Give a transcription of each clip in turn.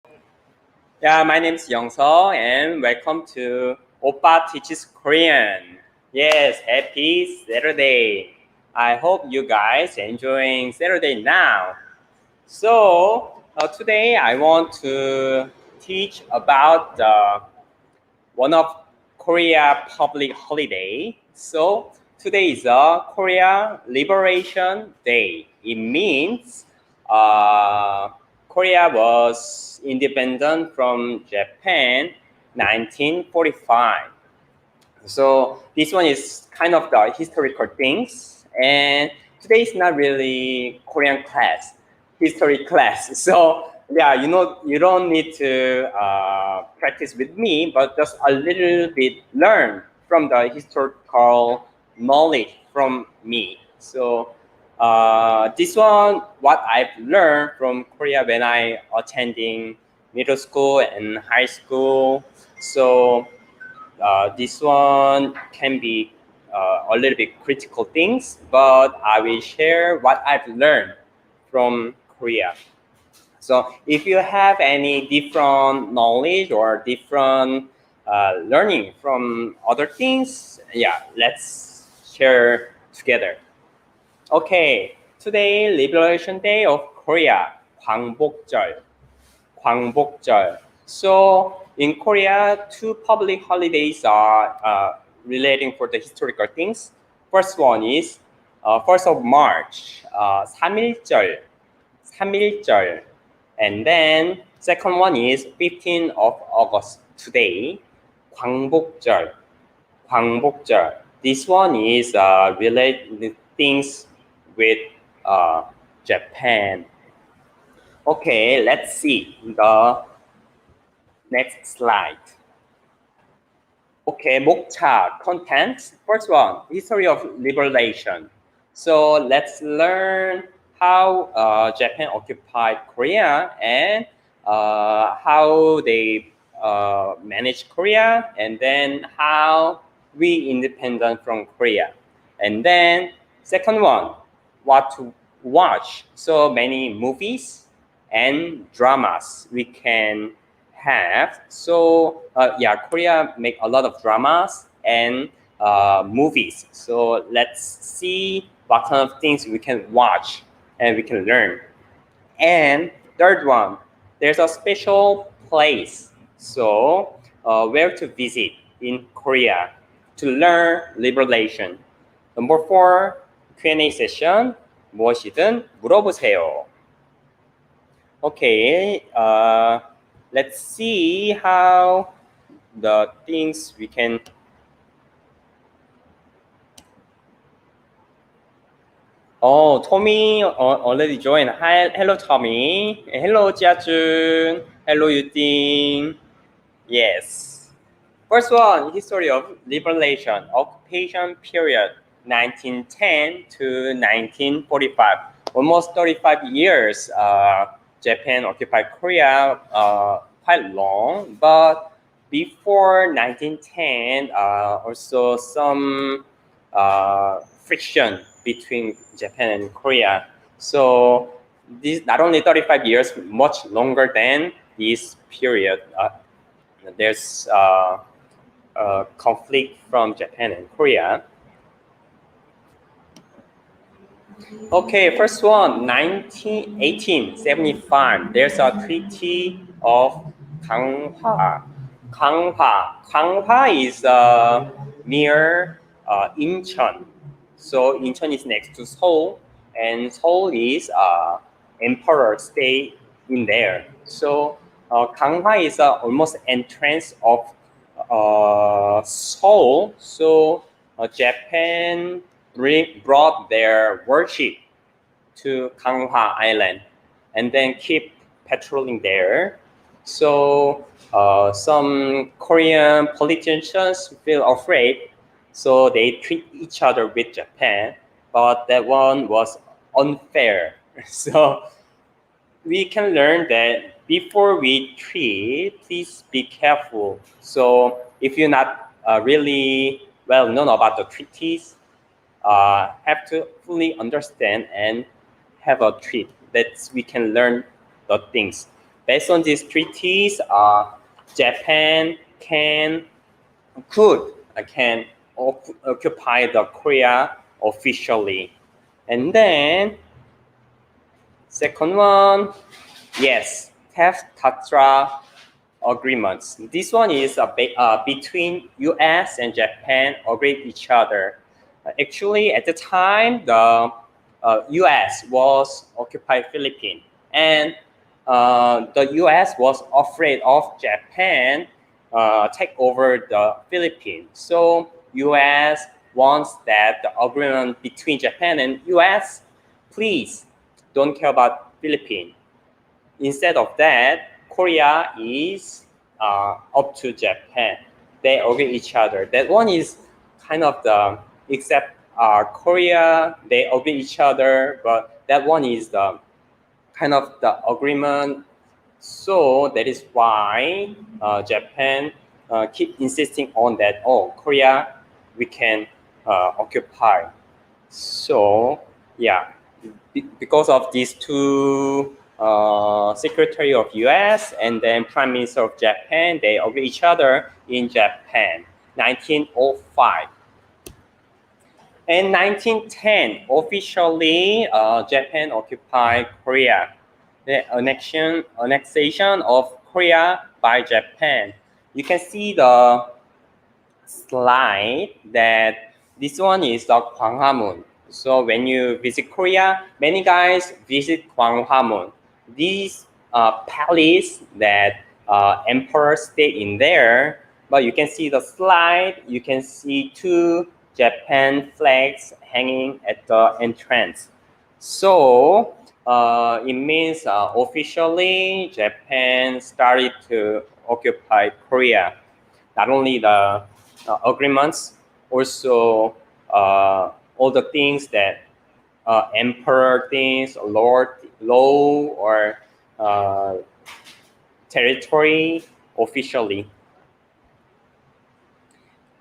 Yeah, my name is YoungSeog and welcome to OPPA Teaches Korean. Yes, happy Saturday. I hope you guys enjoying Saturday now. So today I want to teach about one of Korea public holiday. So today is a Korea Liberation Day. It means Korea was independent from Japan 1945. So this one is kind of the historical things, and today is not really Korean class, history class. So yeah, you don't need to practice with me, but just a little bit learn from the historical knowledge from me. So this one, what I've learned from Korea when I attending middle school and high school. So this one can be a little bit critical things, but I will share what I've learned from Korea. So if you have any different knowledge or different learning from other things, yeah, let's share together. Okay, today Liberation Day of Korea, 광복절. 광복절. So in Korea, two public holidays are relating for the historical things. First one is 1st of March, 3.1절, 3.1절. And then second one is 15th of August, today, 광복절, 광복절. This one is related things with Japan. Okay, let's see the next slide. Okay, 목차 content. First one, history of liberation. So let's learn how Japan occupied Korea and how they managed Korea, and then how we independent from Korea. And then second one, what to watch. So many movies and dramas we can have. So yeah, Korea make a lot of dramas and movies. So let's see what kind of things we can watch and we can learn. And third one, there's a special place. So where to visit in Korea to learn liberation. Number 4, Q&A session. 무엇이든 물어보세요. Okay, let's see how the things we can. Oh, Tommy already joined. Hi, hello, Tommy. Hello, Jiajun. Hello, Yuting. Yes. First one, history of liberation, occupation period, 1910 to 1945. Almost 35 years, Japan occupied Korea, quite long. But before 1910, also some friction between Japan and Korea. So this not only 35 years, much longer than this period. There's conflict from Japan and Korea. Okay, first one, 1875. There's a treaty of Ganghwa. Ganghwa is near Incheon. So Incheon is next to Seoul, and Seoul is emperor stay in there. So Ganghwa is almost entrance of Seoul. So Japan brought their worship to Ganghwa Island and then keep patrolling there. So some Korean politicians feel afraid, so they treat each other with Japan, but that one was unfair. So we can learn that before we treat, please be careful. So if you're not really well known about the treaties, have to fully understand and have a treat that we can learn the things. based on these treaties, Japan can occupy the Korea officially. And then second one, yes, Tatra agreements. This one is between U.S. and Japan agreed each other. Actually, at the time, the U.S. was occupied Philippines, and the U.S. was afraid of Japan take over the Philippines. So U.S. wants that the agreement between Japan and U.S. please don't care about Philippines. Instead of that, Korea is up to Japan. They agree each other. That one is kind of the, except Korea, they agree each other, but that one is the kind of the agreement. So that is why Japan keep insisting on that, oh, Korea, we can occupy. So yeah, because of these two Secretary of US and then Prime Minister of Japan, they agree each other in Japan, 1905. In 1910, officially, Japan occupied Korea. The annexation of Korea by Japan. You can see the slide that this one is the Gwanghwamun. So when you visit Korea, many guys visit Gwanghwamun. These palace that emperor stay in there, but you can see the slide, you can see two Japan flags hanging at the entrance. So it means officially Japan started to occupy Korea. Not only the agreements, also all the things that emperor things, law or territory officially.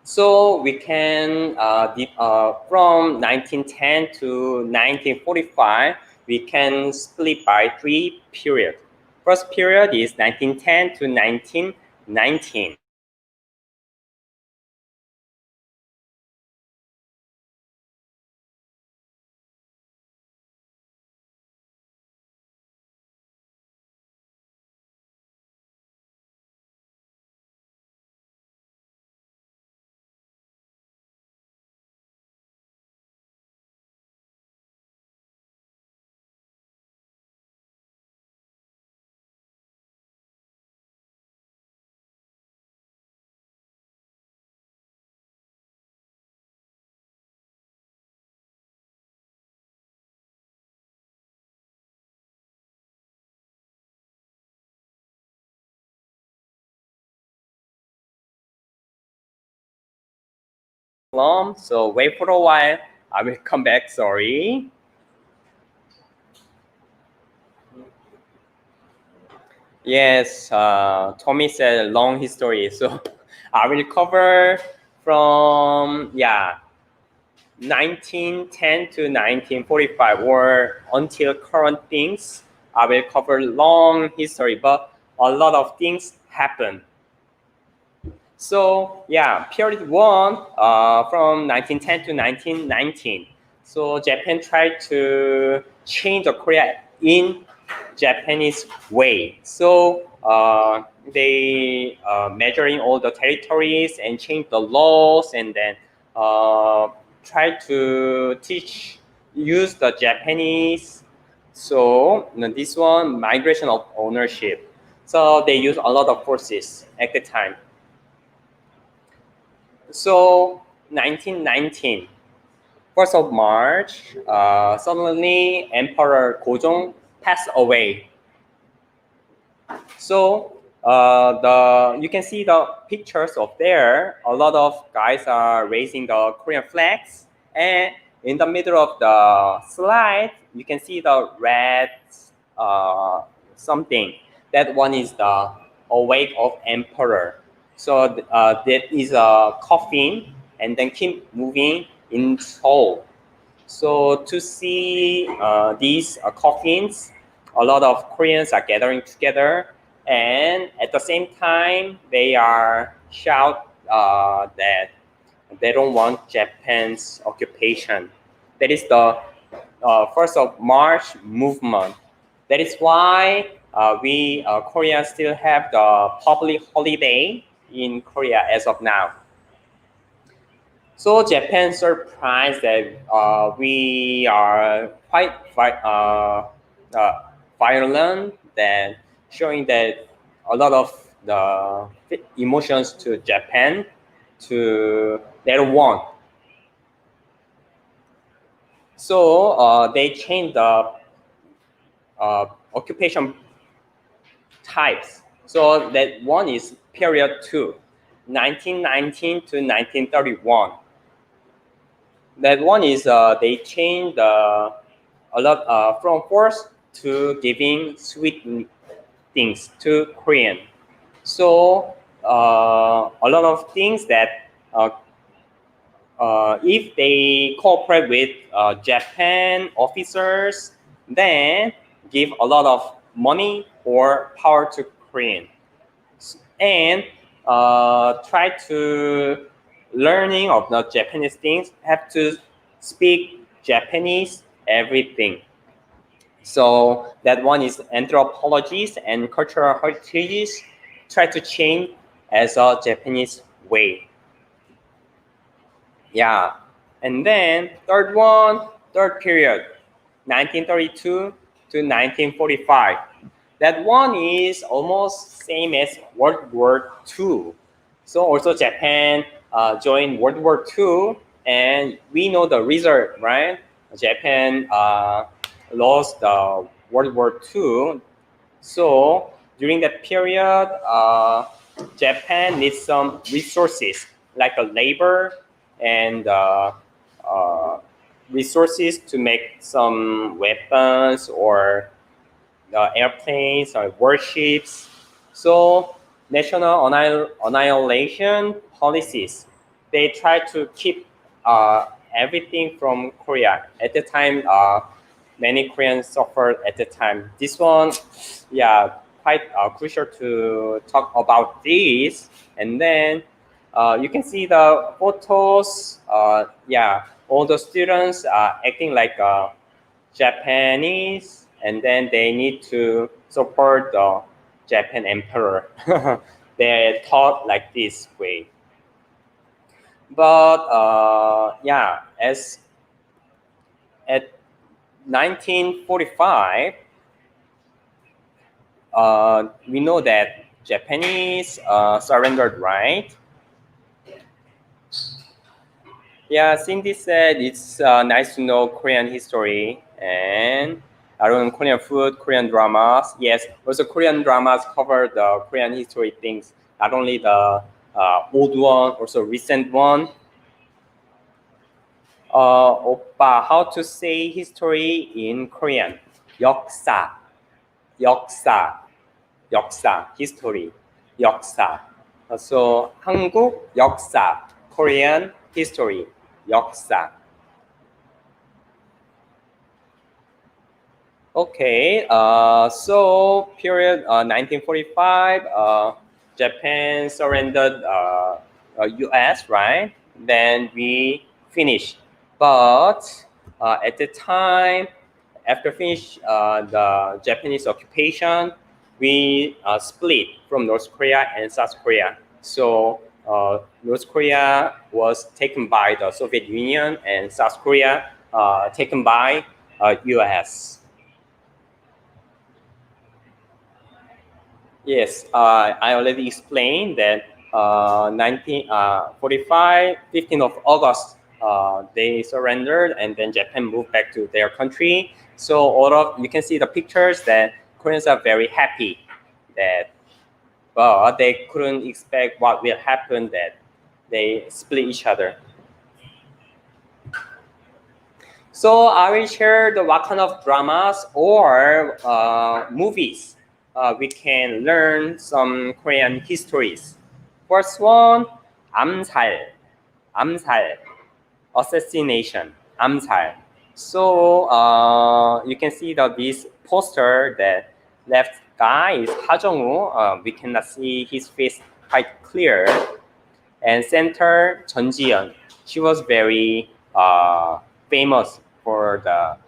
So we can, from 1910 to 1945, we can split by 3 periods. First period is 1910 to 1919. So wait for a while. I will come back. Sorry. Yes, Tommy said long history. So I will cover from 1910 to 1945 or until current things. I will cover long history, but a lot of things happen. So period one from 1910 to 1919. So Japan tried to change the Korea in Japanese way. So they measuring all the territories and change the laws and then try to use the Japanese. So this one, migration of ownership. So they use a lot of forces at the time. So 1919, 1st of March, suddenly Emperor Gojong passed away. So you can see the pictures of there. A lot of guys are raising the Korean flags, and in the middle of the slide, you can see the red something. That one is the awake of Emperor. So that is a coffin, and then keep moving in Seoul. So to see these coffins, a lot of Koreans are gathering together and at the same time, they are shout that they don't want Japan's occupation. That is the 1st of March movement. That is why we Korea still have the public holiday in Korea as of now. So Japan surprised that we are quite violent, that showing that a lot of the emotions to Japan to their want. So they changed the occupation types. So that one is period 2, 1919 to 1931. That one is they changed a lot from force to giving sweet things to Korean. So a lot of things that if they cooperate with Japan officers, then give a lot of money or power to Korean, and try to learning of the Japanese things, have to speak Japanese everything. So that one is anthropologies and cultural heritages try to change as a Japanese way. Yeah. And then third period, 1932 to 1945. That one is almost same as World War II. So also Japan joined World War II, and we know the result, right? Japan lost the World War II. So during that period, Japan needs some resources like a labor and resources to make some weapons or airplanes or warships. So national annihilation policies, they try to keep everything from Korea. At the time, many Koreans suffered at the time. This one, yeah, quite crucial to talk about this. And then you can see the photos. Yeah, all the students are acting like Japanese, and then they need to support the Japan emperor. They're taught like this way. But yeah, as at 1945, we know that Japanese surrendered, right? Yeah, Cindy said it's nice to know Korean history and I learn Korean food, Korean dramas. Yes, also Korean dramas cover the Korean history things, not only the old one, also recent one. Oppa, how to say history in Korean? 역사, 역사, 역사, history, 역사. So 한국 역사, Korean history, 역사. Okay, so period 1945, Japan surrendered US, right? Then we finished. But at the time, after finish the Japanese occupation, we split from North Korea and South Korea. So North Korea was taken by the Soviet Union and South Korea taken by US. Yes, I already explained that 1945, 15th of August, they surrendered and then Japan moved back to their country. So all of you can see the pictures that Koreans are very happy that, but they couldn't expect what will happen that they split each other. So I will share the what kind of dramas or movies we can learn some Korean histories. First one, 암살, 암살, assassination, 암살. So you can see that this poster that left guy is Ha Jung-woo. We cannot see his face quite clear. And center, Jeon Ji-yeon. She was very famous for the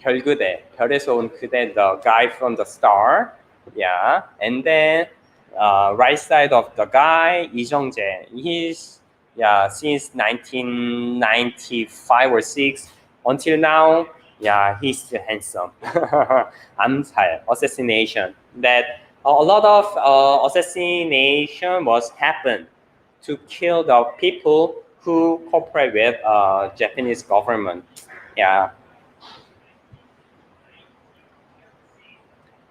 별그대, 별에서 온 그대, the guy from the star. Yeah. And then right side of the guy, Lee Jung-jae. He's since 1995 or 6 until now. Yeah, he's still handsome. 암살, assassination. That a lot of assassination was happened to kill the people who cooperate with Japanese government. Yeah.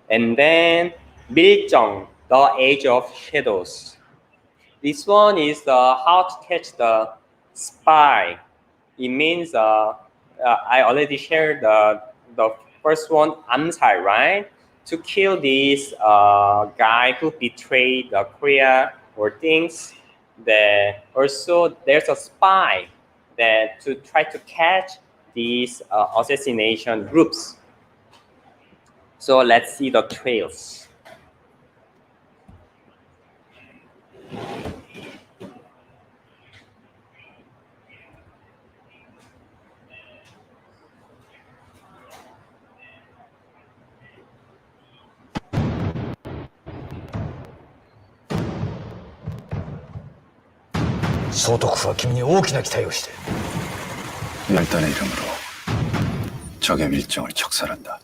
And then 밀정, the age of shadows. This one is how to catch the spy. It means I already shared the first one, 암살, right? To kill this guy who betrayed the Korea or things. Also, there's a spy that to try to catch these assassination groups. So let's see the trails.総督府は君に大きな期待をしている。 열단의 이름으로 적의 밀정을 척살한다.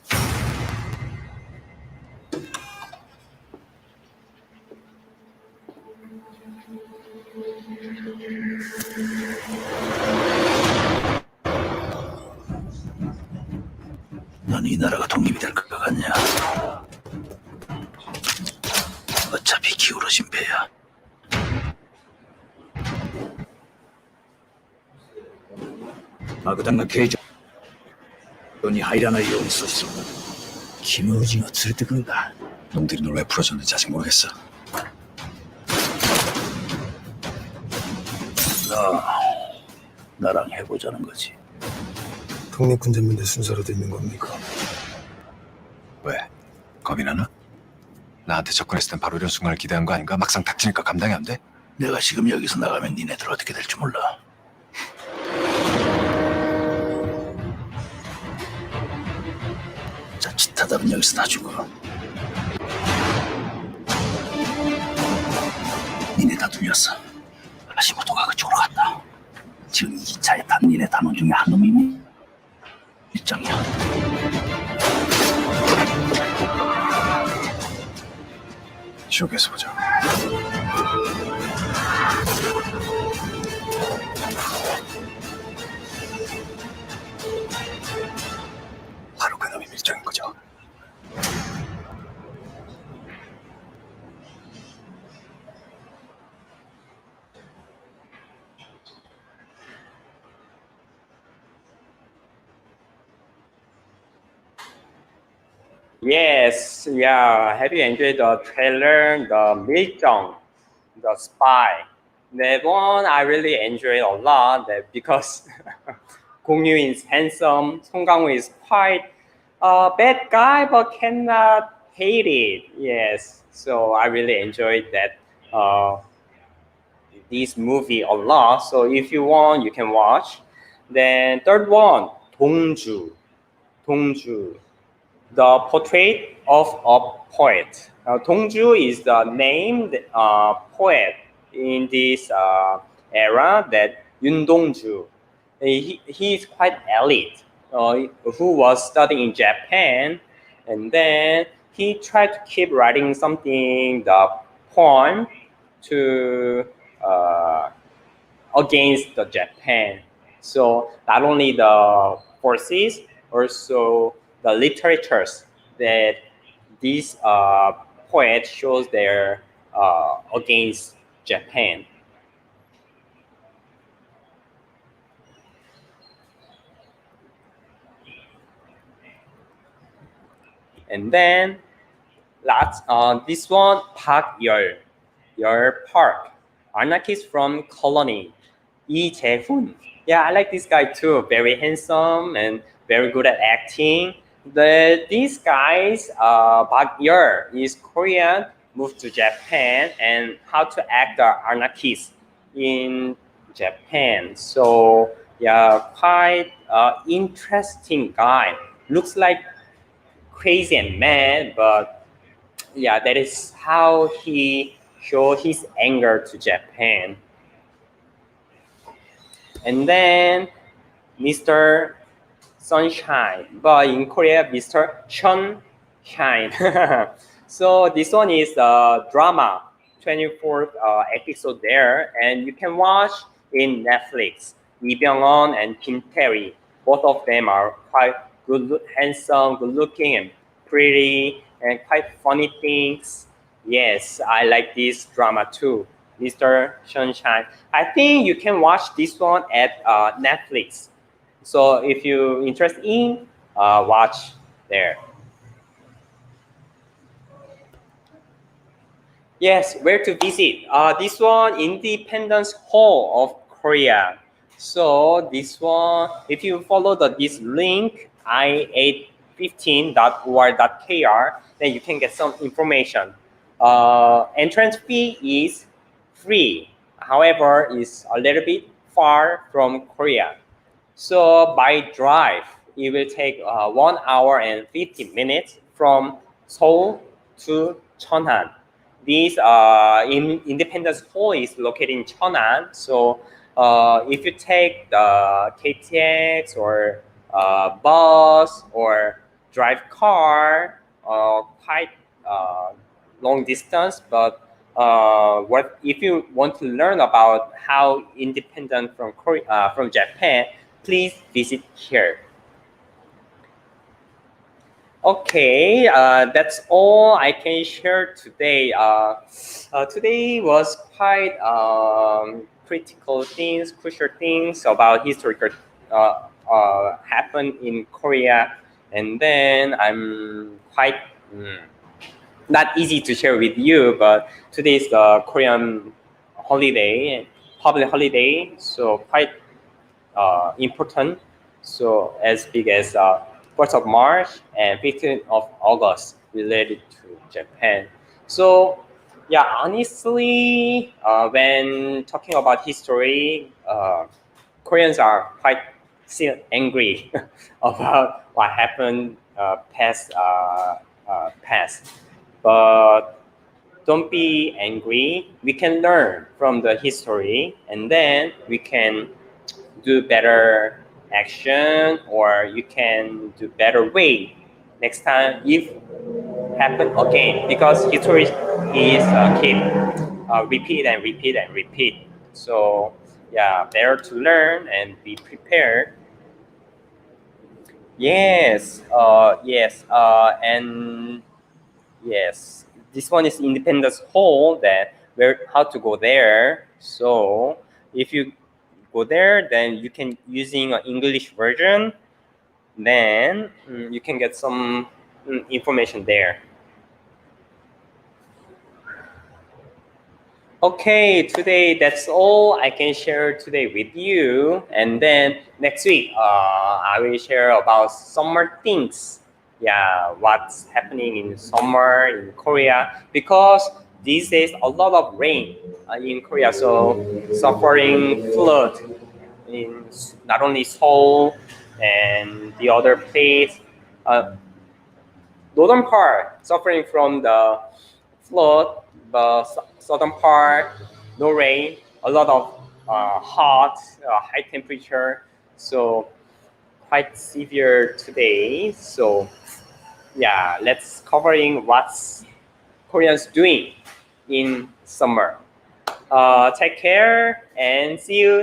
넌 이 나라가 독립이 될 것 같냐? 어차피 기울어진 배야. 마그당나 계정이入らないように阻止する。キム・ウジンを連れてくるんだ。 놈들이 널 왜 풀어줬는지 아직 모르겠어. 나랑 해보자는 거지. 독립군자인데 순서라도 있는 겁니까? 왜? 겁이 나나? 나한테 접근했을 땐 바로 이런 순간을 기대한 거 아닌가? 막상 닥치니까 감당이 안 돼? 내가 지금 여기서 나가면 니네들 어떻게 될지 몰라. 자칫하다면 여기서 다 죽어. 니네 다 뚫렸어. 아시모토가 그쪽으로 갔다. 지금 이 차에 탄 니네 단원 중에 한 놈이 일장이야. 지옥에서 보자. 바로 그놈이 밀정인 거죠. Yes, yeah. Have you enjoyed the trailer, the 밀정, the spy? That one I really enjoyed a lot. That because Gong-yu is handsome, Song Kang-woo is quite a bad guy, but cannot hate it. Yes, so I really enjoyed that this movie a lot. So if you want, you can watch. Then third one, Dongju. The portrait of a poet. Dongju is the named poet in this era, that Yun Dongju. He is quite elite, who was studying in Japan, and then he tried to keep writing something, the poem, to against the Japan. So not only the forces, also the literatures that this poet shows their against Japan. And then this one, Park Yeol Park, anarchist from Colony, Lee Jae-hoon. Yeah, I like this guy too. Very handsome and very good at acting. These guys, Bak Yeol is Korean, moved to Japan, and how to act the anarchist in Japan. So yeah, quite interesting guy. Looks like crazy and mad, but yeah, that is how he showed his anger to Japan. And then Mr. Sunshine, but in Korea, Mr. Sunshine. So this one is the drama, 24th episode there, and you can watch in Netflix. Lee Byung-won and Kim Tae-ri, both of them are quite good, handsome, good looking, and pretty, and quite funny things. Yes, I like this drama too, Mr. Sunshine. I think you can watch this one at Netflix. So if you're interested in, watch there. Yes, where to visit? This one, Independence Hall of Korea. So this one, if you follow this link, i815.or.kr, then you can get some information. Entrance fee is free. However, it's a little bit far from Korea. So by drive, it will take 1 hour and 50 minutes from Seoul to Cheonan. This Independence Hall is located in Cheonan. So if you take the KTX or bus or drive car, quite long distance, but if you want to learn about how independent from Korea, from Japan, please visit here. Okay, that's all I can share today. Today was quite critical things, crucial things about historical happened in Korea, and then I'm quite not easy to share with you. But today is the Korean holiday, public holiday, so quite important. So as big as 1st of March and 15th of August related to Japan. So yeah, honestly, when talking about history, Koreans are quite still angry about what happened past. But don't be angry. We can learn from the history, and then we can do better action, or you can do better way next time if happen again, because history is keep repeat and repeat and repeat. So yeah, better to learn and be prepared. Yes, and yes, this one is Independence Hall, that where how to go there. So if you go there, then you can using an English version, then you can get some information there. Okay, today that's all I can share today with you, and then next week I will share about summer things. Yeah, what's happening in summer in Korea, because these days a lot of rain in Korea, so suffering flood in not only Seoul and the other place. Northern part suffering from the flood, the southern part no rain, a lot of hot, high temperature, so quite severe today. So yeah, let's covering what's Koreans doing in summer. Take care and see you